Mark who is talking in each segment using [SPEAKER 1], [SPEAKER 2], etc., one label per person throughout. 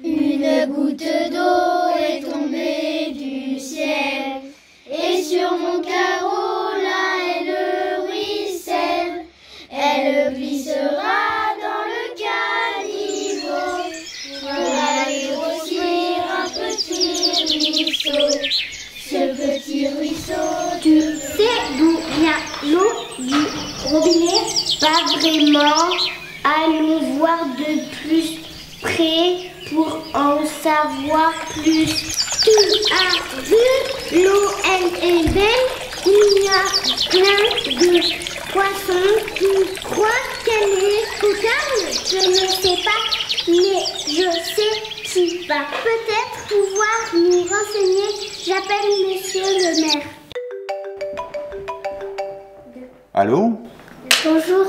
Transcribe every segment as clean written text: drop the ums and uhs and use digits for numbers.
[SPEAKER 1] Une goutte d'eau est tombée du ciel, et sur mon carreau là elle ruisselle. Elle glissera dans le caniveau pour aller grossir un petit ruisseau. Ce petit ruisseau.
[SPEAKER 2] Tu sais d'où vient l'eau du robinet? Pas vraiment. Allons voir de plus près pour en savoir plus. Tu as vu l'eau, elle est belle. Il y a plein de poissons. Tu crois qu'elle est potable? Je ne sais pas, mais je sais qui va peut-être pouvoir nous renseigner. J'appelle monsieur le maire.
[SPEAKER 3] Allô?
[SPEAKER 2] Bonjour.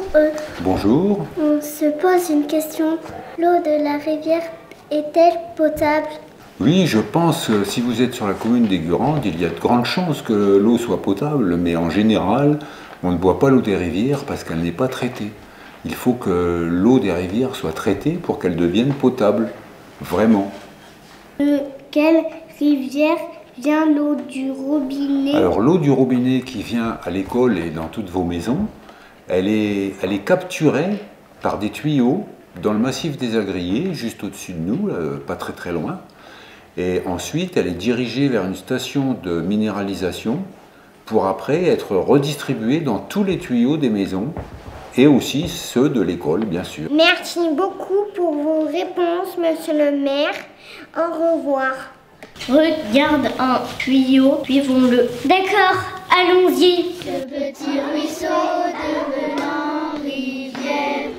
[SPEAKER 3] Bonjour.
[SPEAKER 2] On se pose une question. L'eau de la rivière est-elle potable?
[SPEAKER 3] Oui, je pense que si vous êtes sur la commune d'Aigurande, il y a de grandes chances que l'eau soit potable, mais en général, on ne boit pas l'eau des rivières parce qu'elle n'est pas traitée. Il faut que l'eau des rivières soit traitée pour qu'elle devienne potable, vraiment.
[SPEAKER 2] De quelle rivière vient l'eau du robinet?
[SPEAKER 3] Alors l'eau du robinet qui vient à l'école et dans toutes vos maisons, elle est capturée par des tuyaux dans le massif des Agriers, juste au-dessus de nous, pas très très loin. Et ensuite, elle est dirigée vers une station de minéralisation pour après être redistribuée dans tous les tuyaux des maisons et aussi ceux de l'école, bien sûr.
[SPEAKER 2] Merci beaucoup pour vos réponses, monsieur le maire. Au revoir. Regarde un tuyau, suivons-le. D'accord, allons-y.
[SPEAKER 1] Ce petit ruisseau devenant rivière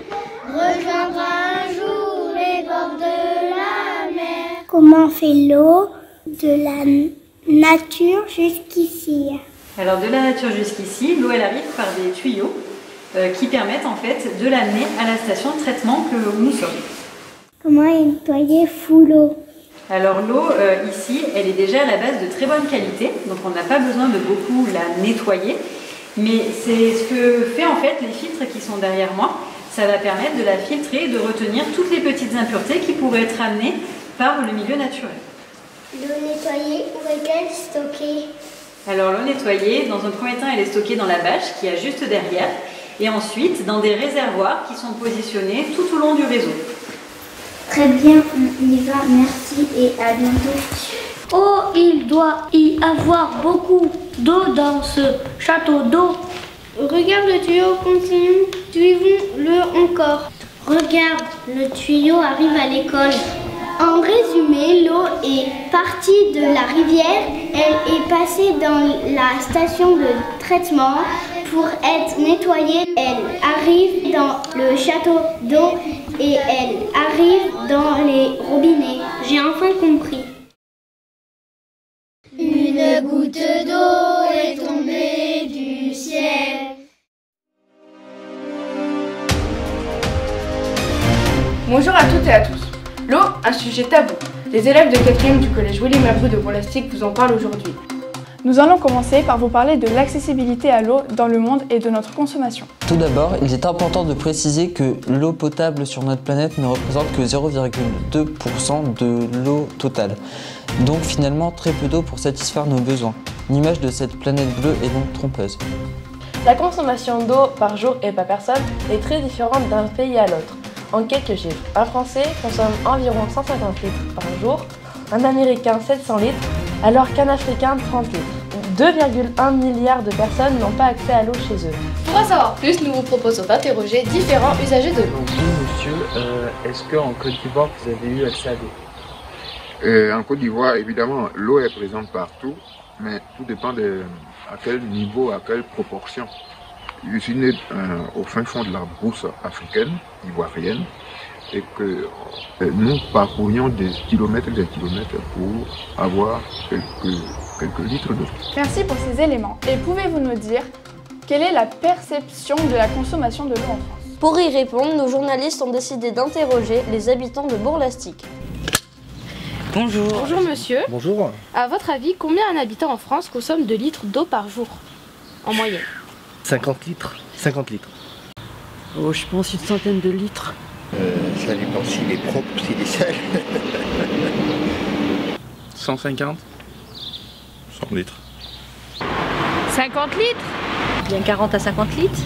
[SPEAKER 1] rejoindra un jour les bords de la mer.
[SPEAKER 2] Comment fait l'eau de la nature jusqu'ici?
[SPEAKER 4] Alors de la nature jusqu'ici, l'eau elle arrive par des tuyaux qui permettent en fait de l'amener à la station de traitement où nous sommes.
[SPEAKER 2] Comment nettoyer fou l'eau?
[SPEAKER 4] Alors l'eau ici, elle est déjà à la base de très bonne qualité, donc on n'a pas besoin de beaucoup la nettoyer, mais c'est ce que fait en fait les filtres qui sont derrière moi. Ça va permettre de la filtrer et de retenir toutes les petites impuretés qui pourraient être amenées par le milieu naturel.
[SPEAKER 2] L'eau nettoyée, où est-elle stockée?
[SPEAKER 4] Alors l'eau nettoyée, dans un premier temps, elle est stockée dans la bâche qui est juste derrière, et ensuite dans des réservoirs qui sont positionnés tout au long du réseau.
[SPEAKER 2] Très bien, on y va, merci et à bientôt. Oh, il doit y avoir beaucoup d'eau dans ce château d'eau. Regarde le tuyau, continue, suivons-le encore. Regarde, le tuyau arrive à l'école. En résumé, l'eau est partie de la rivière, elle est passée dans la station de traitement pour être nettoyée. Elle arrive dans le château d'eau et elle arrive dans les robinets. J'ai enfin compris.
[SPEAKER 1] Une goutte d'eau est tombée du ciel.
[SPEAKER 5] Bonjour à toutes et à tous. L'eau, un sujet tabou. Les élèves de 4e du collège Willy Mabrou de Bourg-Lastic vous en parlent aujourd'hui.
[SPEAKER 6] Nous allons commencer par vous parler de l'accessibilité à l'eau dans le monde et de notre consommation.
[SPEAKER 7] Tout d'abord, il est important de préciser que l'eau potable sur notre planète ne représente que 0,2% de l'eau totale. Donc finalement très peu d'eau pour satisfaire nos besoins. L'image de cette planète bleue est donc trompeuse.
[SPEAKER 8] La consommation d'eau par jour et par personne est très différente d'un pays à l'autre. En quelques chiffres, un Français consomme environ 150 litres par jour, un Américain 700 litres, alors qu'un Africain 30 litres. 2,1 milliards de personnes n'ont pas accès à l'eau chez eux.
[SPEAKER 9] Pour en savoir plus, nous vous proposons d'interroger différents usagers de l'eau.
[SPEAKER 10] Bonjour monsieur, est-ce qu'en Côte d'Ivoire vous avez eu accès à l'eau?
[SPEAKER 11] En Côte d'Ivoire, évidemment, l'eau est présente partout, mais tout dépend de à quel niveau, à quelle proportion. Je suis né au fin fond de la brousse africaine, ivoirienne, et que nous parcourions des kilomètres et des kilomètres pour avoir quelques litres d'eau.
[SPEAKER 6] Merci pour ces éléments. Et pouvez-vous nous dire quelle est la perception de la consommation de l'eau en France?
[SPEAKER 12] Pour y répondre, nos journalistes ont décidé d'interroger les habitants de Bourg-Lastic.
[SPEAKER 5] Bonjour.
[SPEAKER 9] Bonjour monsieur.
[SPEAKER 10] Bonjour.
[SPEAKER 9] À votre avis, combien un habitant en France consomme de litres d'eau par jour, en moyenne?
[SPEAKER 10] 50 litres. 50 litres.
[SPEAKER 13] Oh, je pense une centaine de litres. Ça dépend s'il est propre, s'il est sale.
[SPEAKER 10] 150.
[SPEAKER 14] 100 litres.
[SPEAKER 15] 50 litres.
[SPEAKER 16] Bien 40 à 50 litres.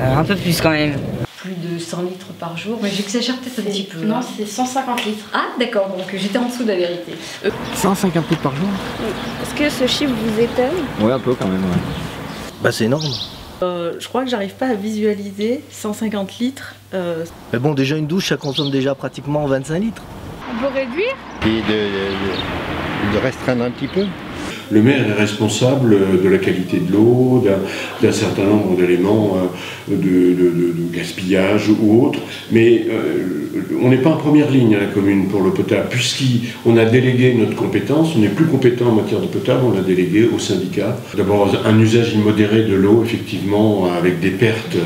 [SPEAKER 17] Un peu plus quand même.
[SPEAKER 16] Plus de 100 litres par jour, mais j'exagère peut-être un petit peu.
[SPEAKER 5] Non, c'est 150 litres.
[SPEAKER 16] Ah d'accord, donc j'étais en dessous de la vérité.
[SPEAKER 10] 150 litres par jour.
[SPEAKER 6] Est-ce que ce chiffre vous étonne?
[SPEAKER 10] Ouais, un peu quand même, ouais.
[SPEAKER 13] Bah c'est énorme.
[SPEAKER 18] Je crois que j'arrive pas à visualiser 150 litres.
[SPEAKER 13] Mais bon, déjà une douche, ça consomme déjà pratiquement 25 litres.
[SPEAKER 6] On peut réduire?
[SPEAKER 14] Et de restreindre un petit peu.
[SPEAKER 19] Le maire est responsable de la qualité de l'eau, d'un certain nombre d'éléments de gaspillage ou autres, mais on n'est pas en première ligne à la commune pour l'eau potable, puisqu'on a délégué notre compétence, on n'est plus compétent en matière de potable, on l'a délégué au syndicat. D'abord un usage immodéré de l'eau, effectivement, avec des pertes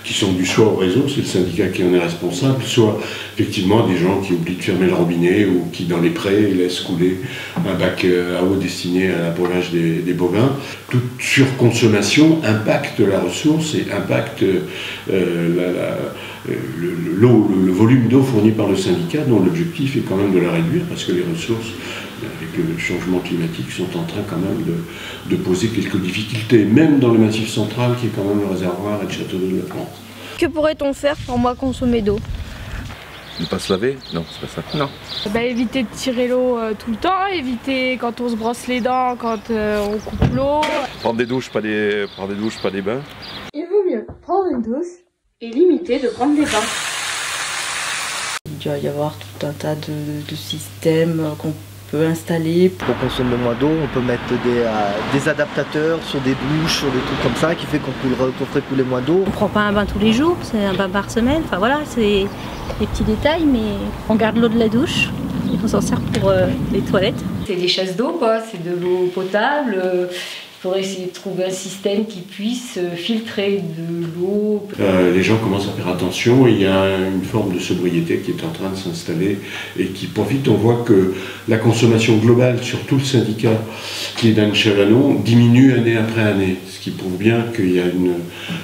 [SPEAKER 19] qui sont dues soit au réseau, c'est le syndicat qui en est responsable, soit effectivement des gens qui oublient de fermer le robinet ou qui dans les prés laissent couler un bac à eau destiné à l'appauvage des bovins. Toute surconsommation impacte la ressource et impacte le volume d'eau fourni par le syndicat, dont l'objectif est quand même de la réduire parce que les ressources, avec le changement climatique, sont en train quand même de poser quelques difficultés, même dans le Massif central qui est quand même le réservoir et le château d'eau de la France.
[SPEAKER 2] Que pourrait-on faire pour moins consommer d'eau?
[SPEAKER 14] Ne pas se laver? Non, c'est pas ça.
[SPEAKER 10] Non.
[SPEAKER 6] Bah, éviter de tirer l'eau tout le temps, éviter quand on se brosse les dents, quand on coupe l'eau.
[SPEAKER 14] Prendre des douches, pas des bains.
[SPEAKER 5] Il vaut mieux prendre une douche et limiter de prendre des bains.
[SPEAKER 18] Il doit y avoir tout un tas de systèmes qu'on peut installer.
[SPEAKER 13] Pour consommer moins d'eau, on peut mettre des adaptateurs sur des douches, sur des trucs comme ça, qui fait qu'on ferait couler moins d'eau.
[SPEAKER 16] On prend pas un bain tous les jours, c'est un bain par semaine. Enfin voilà, c'est des petits détails, mais on garde l'eau de la douche et on s'en sert pour les toilettes. C'est des chasses d'eau, quoi. C'est de l'eau potable. Il faudrait essayer de trouver un système qui puisse filtrer de l'eau.
[SPEAKER 19] Les gens commencent à faire attention, il y a une forme de sobriété qui est en train de s'installer et qui profite. On voit que la consommation globale sur tout le syndicat qui est d'Anne Chavanon diminue année après année, ce qui prouve bien qu'il y a une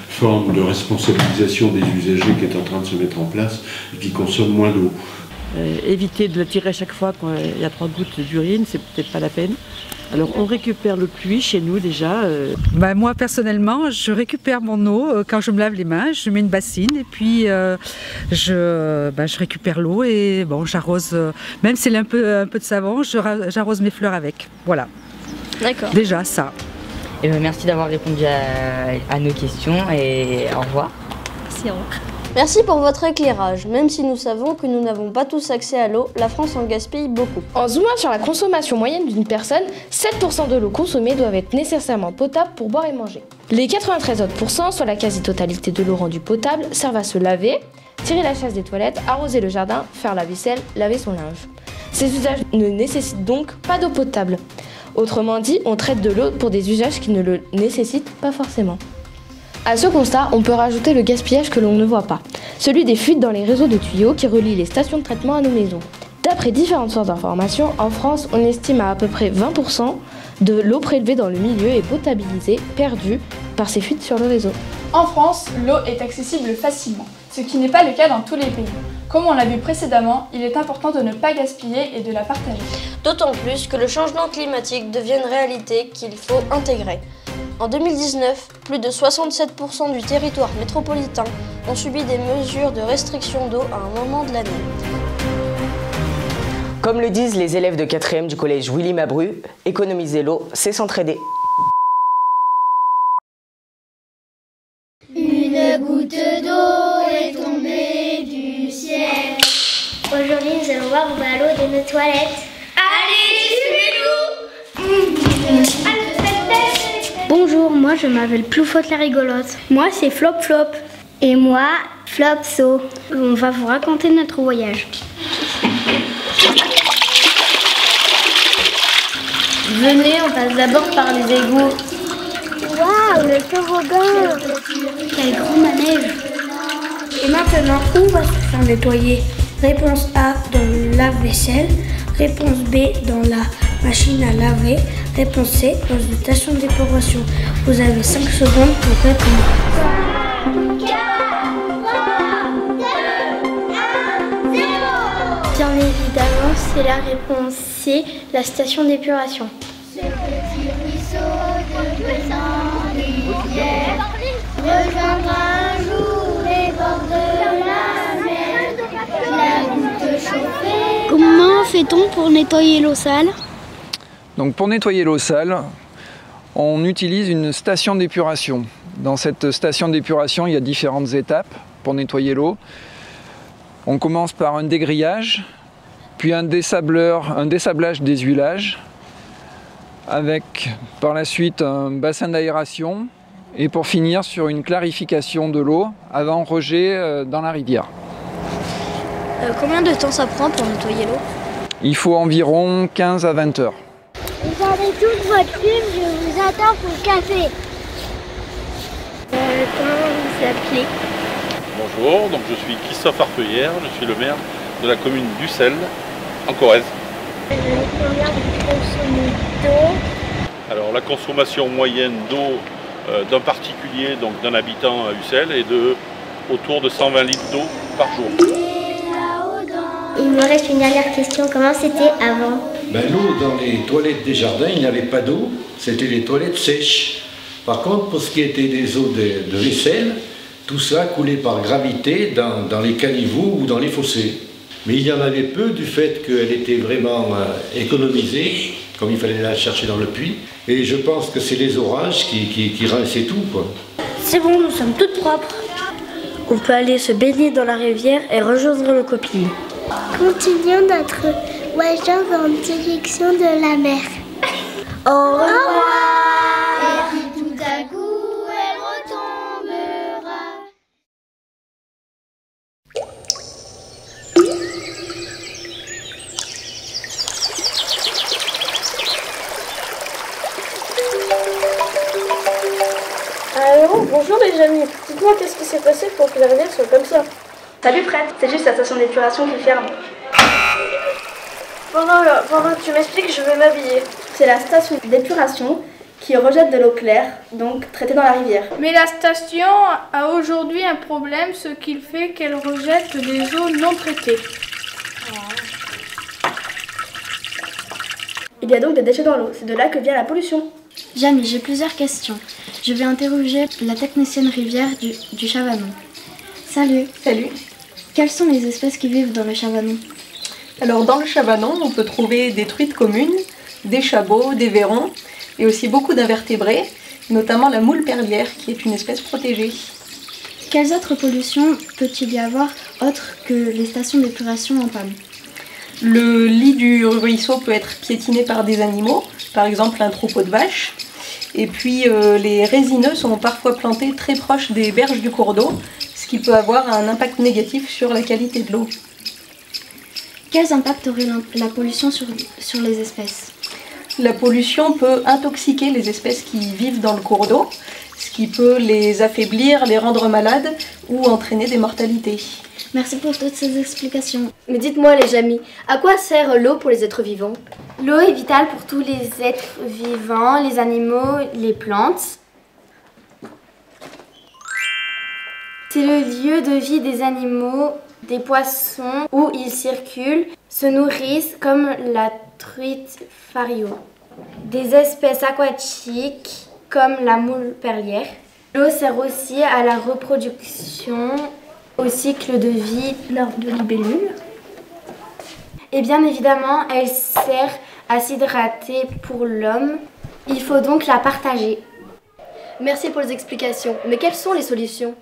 [SPEAKER 19] forme de responsabilisation des usagers qui est en train de se mettre en place et qui consomment moins d'eau.
[SPEAKER 18] Éviter de la tirer à chaque fois quand il y a 3 gouttes d'urine, c'est peut-être pas la peine. Alors on récupère le pluie chez nous déjà.
[SPEAKER 20] Moi personnellement, je récupère mon eau quand je me lave les mains, je mets une bassine et puis je récupère l'eau et bon, j'arrose, même s'il y a un peu de savon, j'arrose mes fleurs avec. Voilà.
[SPEAKER 2] D'accord.
[SPEAKER 20] Déjà ça.
[SPEAKER 17] Et merci d'avoir répondu à nos questions et au revoir.
[SPEAKER 2] Merci, au revoir.
[SPEAKER 12] Merci pour votre éclairage. Même si nous savons que nous n'avons pas tous accès à l'eau, la France en gaspille beaucoup.
[SPEAKER 8] En zoomant sur la consommation moyenne d'une personne, 7% de l'eau consommée doivent être nécessairement potable pour boire et manger. Les 93 autres %, soit la quasi-totalité de l'eau rendue potable, servent à se laver, tirer la chasse des toilettes, arroser le jardin, faire la vaisselle, laver son linge. Ces usages ne nécessitent donc pas d'eau potable. Autrement dit, on traite de l'eau pour des usages qui ne le nécessitent pas forcément. À ce constat, on peut rajouter le gaspillage que l'on ne voit pas, celui des fuites dans les réseaux de tuyaux qui relient les stations de traitement à nos maisons. D'après différentes sources d'informations, en France, on estime à peu près 20% de l'eau prélevée dans le milieu et potabilisée, perdue par ces fuites sur le réseau.
[SPEAKER 6] En France, l'eau est accessible facilement, ce qui n'est pas le cas dans tous les pays. Comme on l'a vu précédemment, il est important de ne pas gaspiller et de la partager.
[SPEAKER 12] D'autant plus que le changement climatique devient une réalité qu'il faut intégrer. En 2019, plus de 67% du territoire métropolitain ont subi des mesures de restriction d'eau à un moment de l'année.
[SPEAKER 17] Comme le disent les élèves de 4e du collège Willy Mabru, économiser l'eau, c'est s'entraider.
[SPEAKER 1] Une goutte d'eau est tombée du ciel.
[SPEAKER 2] Aujourd'hui, nous allons voir où va l'eau de nos toilettes.
[SPEAKER 1] Allez, suivez-nous.
[SPEAKER 2] Bonjour, moi je m'appelle Ploufotte la rigolote.
[SPEAKER 21] Moi c'est Flop Flop.
[SPEAKER 2] Et moi, Flopso. On va vous raconter notre voyage.
[SPEAKER 21] Venez, on passe d'abord par les égouts.
[SPEAKER 2] Waouh, le toboggan! Quel grand manège!
[SPEAKER 21] Et maintenant, où va se faire nettoyer? Réponse A, dans le lave-vaisselle. Réponse B, dans la machine à laver. Réponse C, dans une station d'épuration. Vous avez 5 secondes pour répondre.
[SPEAKER 1] 4, 3, 2,
[SPEAKER 21] C'est la réponse C, la station d'épuration.
[SPEAKER 1] Ce petit ruisseau de présent rivière rejoindra un jour les bords de la mer, la goutte chauffée.
[SPEAKER 21] Comment fait-on pour nettoyer l'eau sale?
[SPEAKER 3] Donc pour nettoyer l'eau sale, on utilise une station d'épuration. Dans cette station d'épuration, il y a différentes étapes pour nettoyer l'eau. On commence par un dégrillage, puis un dessablage des huilages, avec par la suite un bassin d'aération, et pour finir sur une clarification de l'eau avant rejet dans la rivière.
[SPEAKER 12] Combien de temps ça prend pour nettoyer l'eau?
[SPEAKER 3] Il faut environ 15 à 20 heures.
[SPEAKER 21] Vous avez toute votre plume, je vous attends pour le café. Comment vous vous appelez?
[SPEAKER 22] Bonjour, donc je suis Christophe Arfeuillère, je suis le maire de la commune d'Ussel, en Corrèze.
[SPEAKER 21] Combien vous consommez d'eau?
[SPEAKER 22] Alors la consommation moyenne d'eau d'un particulier, donc d'un habitant à Ussel, est de autour de 120 litres d'eau par jour.
[SPEAKER 21] Il me reste une dernière question, comment c'était avant?
[SPEAKER 23] L'eau dans les toilettes des jardins, il n'y avait pas d'eau, c'était les toilettes sèches. Par contre, pour ce qui était des eaux de vaisselle, tout ça coulait par gravité dans les caniveaux ou dans les fossés. Mais il y en avait peu du fait qu'elle était vraiment économisée, comme il fallait la chercher dans le puits. Et je pense que c'est les orages qui rinçaient tout, quoi.
[SPEAKER 21] C'est bon, nous sommes toutes propres.
[SPEAKER 12] On peut aller se baigner dans la rivière et rejoindre nos copines.
[SPEAKER 21] Continuons notre voyage en direction de la mer.
[SPEAKER 12] Au revoir.
[SPEAKER 1] Et puis tout à coup, elle retombera.
[SPEAKER 12] Alors, bonjour les amis. Dites-moi qu'est-ce qui s'est passé pour que la rivière soit comme ça?
[SPEAKER 5] Salut Fred, c'est juste la station d'épuration qui ferme.
[SPEAKER 12] Pendant que tu m'expliques, je vais m'habiller.
[SPEAKER 5] C'est la station d'épuration qui rejette de l'eau claire, donc traitée dans la rivière.
[SPEAKER 24] Mais la station a aujourd'hui un problème, ce qui fait qu'elle rejette les eaux non traitées.
[SPEAKER 5] Il y a donc des déchets dans l'eau, c'est de là que vient la pollution.
[SPEAKER 25] Jamie, j'ai plusieurs questions. Je vais interroger la technicienne rivière du Chavanon. Salut.
[SPEAKER 26] Salut.
[SPEAKER 25] Quelles sont les espèces qui vivent dans le Chavanon?
[SPEAKER 26] Alors dans le Chavanon, on peut trouver des truites communes, des chabots, des vairons et aussi beaucoup d'invertébrés, notamment la moule perlière qui est une espèce protégée.
[SPEAKER 25] Quelles autres pollutions peut-il y avoir autres que les stations d'épuration en panne?
[SPEAKER 26] Le lit du ruisseau peut être piétiné par des animaux, par exemple un troupeau de vaches. Et puis les résineux sont parfois plantés très proches des berges du cours d'eau, ce qui peut avoir un impact négatif sur la qualité de l'eau.
[SPEAKER 25] Quels impacts aurait la pollution sur les espèces?
[SPEAKER 26] La pollution peut intoxiquer les espèces qui vivent dans le cours d'eau, ce qui peut les affaiblir, les rendre malades ou entraîner des mortalités.
[SPEAKER 25] Merci pour toutes ces explications.
[SPEAKER 12] Mais dites-moi les amis, à quoi sert l'eau pour les êtres vivants?
[SPEAKER 21] L'eau est vitale pour tous les êtres vivants, les animaux, les plantes. C'est le lieu de vie des animaux, des poissons où ils circulent, se nourrissent comme la truite fario. Des espèces aquatiques comme la moule perlière. L'eau sert aussi à la reproduction, au cycle de vie de libellules. Et bien évidemment, elle sert à s'hydrater pour l'homme. Il faut donc la partager.
[SPEAKER 12] Merci pour les explications. Mais quelles sont les solutions?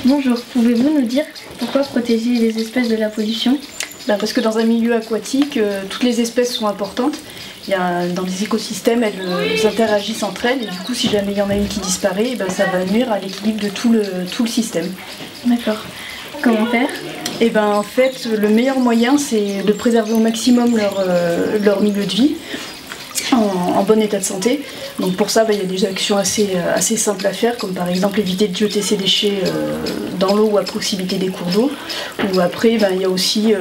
[SPEAKER 25] Bonjour, pouvez-vous nous dire pourquoi protéger les espèces de la pollution?
[SPEAKER 27] Parce que dans un milieu aquatique, toutes les espèces sont importantes. Dans les écosystèmes, elles interagissent entre elles et du coup, si jamais il y en a une qui disparaît, ça va nuire à l'équilibre de tout le système.
[SPEAKER 25] D'accord. Comment faire?
[SPEAKER 27] En fait, le meilleur moyen, c'est de préserver au maximum leur milieu de vie en bon état de santé. Donc pour ça, il y a des actions assez simples à faire, comme par exemple éviter de jeter ses déchets dans l'eau ou à proximité des cours d'eau. Ou après, il y a aussi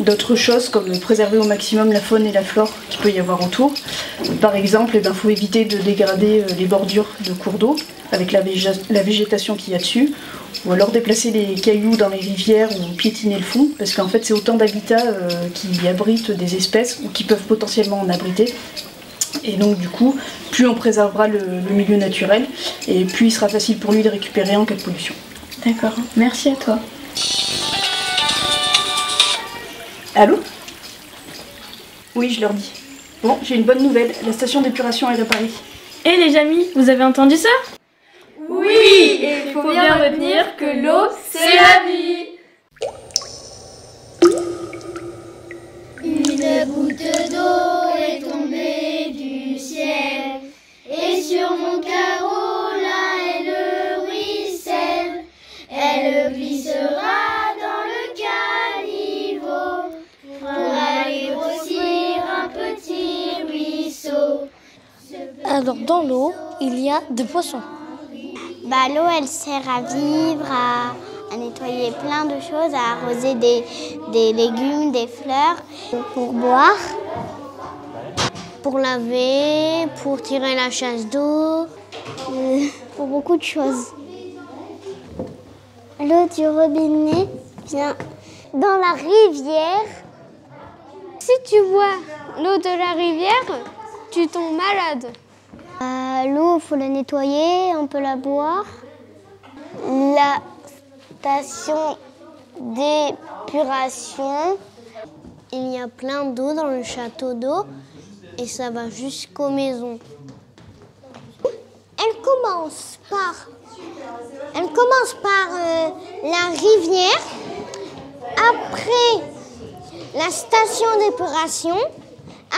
[SPEAKER 27] d'autres choses comme préserver au maximum la faune et la flore qu'il peut y avoir autour. Par exemple, il faut éviter de dégrader les bordures de cours d'eau avec la végétation qu'il y a dessus, ou alors déplacer les cailloux dans les rivières ou piétiner le fond, parce qu'en fait c'est autant d'habitats qui abritent des espèces ou qui peuvent potentiellement en abriter. Et donc du coup, plus on préservera le milieu naturel, et plus il sera facile pour lui de récupérer en cas de pollution. D'accord, merci à toi. Allô? Oui, je leur dis. Bon, j'ai une bonne nouvelle, la station d'épuration est réparée.
[SPEAKER 2] Et les amis, vous avez entendu ça?
[SPEAKER 24] Oui, et il faut bien retenir que l'eau, c'est la vie.
[SPEAKER 1] Une goutte d'eau est tombée du ciel, et sur mon carreau là elle ruisselle. Elle glissera dans le caniveau pour aller grossir un petit ruisseau.
[SPEAKER 12] Alors dans l'eau, il y a des poissons.
[SPEAKER 4] L'eau, elle sert à vivre, à nettoyer plein de choses, à arroser des légumes, des fleurs, pour boire, pour laver, pour tirer la chasse d'eau, pour beaucoup de choses. L'eau du robinet vient dans la rivière. Si tu bois l'eau de la rivière, tu tombes malade. L'eau, il faut la nettoyer, on peut la boire. La station d'épuration, il y a plein d'eau dans le château d'eau et ça va jusqu'aux maisons. Elle commence par la rivière, après la station d'épuration,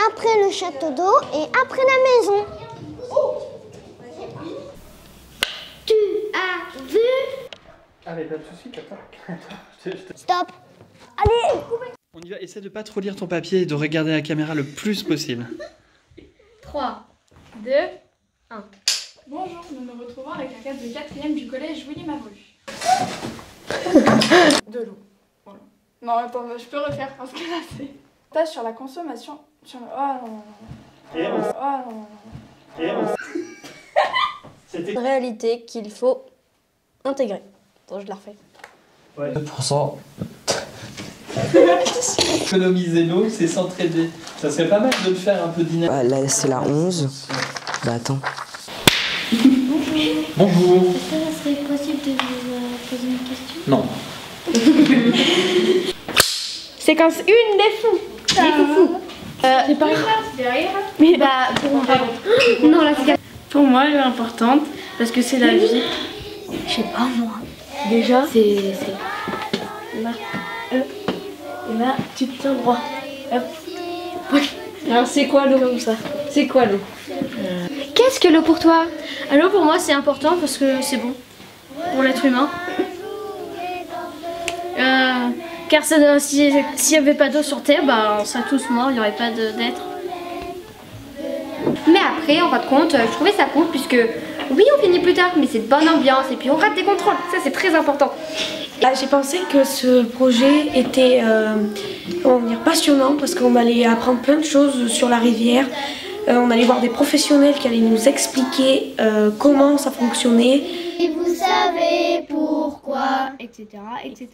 [SPEAKER 4] après le château d'eau et après la maison. Tu as vu?
[SPEAKER 7] Ah mais pas de soucis, attends.
[SPEAKER 4] Stop. Allez,
[SPEAKER 7] on y va, essaie de pas trop lire ton papier et de regarder la caméra le plus possible.
[SPEAKER 2] 3, 2, 1.
[SPEAKER 6] Bonjour, nous nous retrouvons avec la classe de 4e du collège Willy Mabru. De l'eau. Voilà. Non, attends, je peux refaire parce que là c'est... Tâche sur la consommation... Sur le...
[SPEAKER 12] C'est une réalité qu'il faut intégrer. Attends, je la refais.
[SPEAKER 7] Ouais. 2%. Économiser l'eau, c'est s'entraider. Ça serait pas mal de le faire un peu dynamique.
[SPEAKER 17] Ah, là, c'est la 11. Bah attends.
[SPEAKER 7] Bonjour.
[SPEAKER 4] Est-ce que ça serait possible de vous poser une question?
[SPEAKER 7] Non.
[SPEAKER 2] Séquence 1 des fous. Des foufous.
[SPEAKER 24] C'est pas grave, c'est derrière.
[SPEAKER 2] Mais pour moi, non, là, pour moi, elle est importante parce que c'est la vie.
[SPEAKER 4] Je sais pas moi.
[SPEAKER 2] Déjà, c'est là. Et là, tu te tiens droit. Hop. Alors, c'est quoi l'eau comme ça? C'est quoi l'eau? Qu'est-ce que l'eau pour toi? L'eau pour moi, c'est important parce que c'est bon pour l'être humain. Car s'il n'y avait pas d'eau sur Terre, on serait tous morts, il n'y aurait pas d'être.
[SPEAKER 9] Mais après, en fin de compte, je trouvais ça cool puisque oui, on finit plus tard, mais c'est de bonne ambiance et puis on rate des contrôles. Ça, c'est très important.
[SPEAKER 21] J'ai pensé que ce projet était passionnant parce qu'on allait apprendre plein de choses sur la rivière. On allait voir des professionnels qui allaient nous expliquer comment ça fonctionnait.
[SPEAKER 1] Et vous savez pourquoi, etc., etc.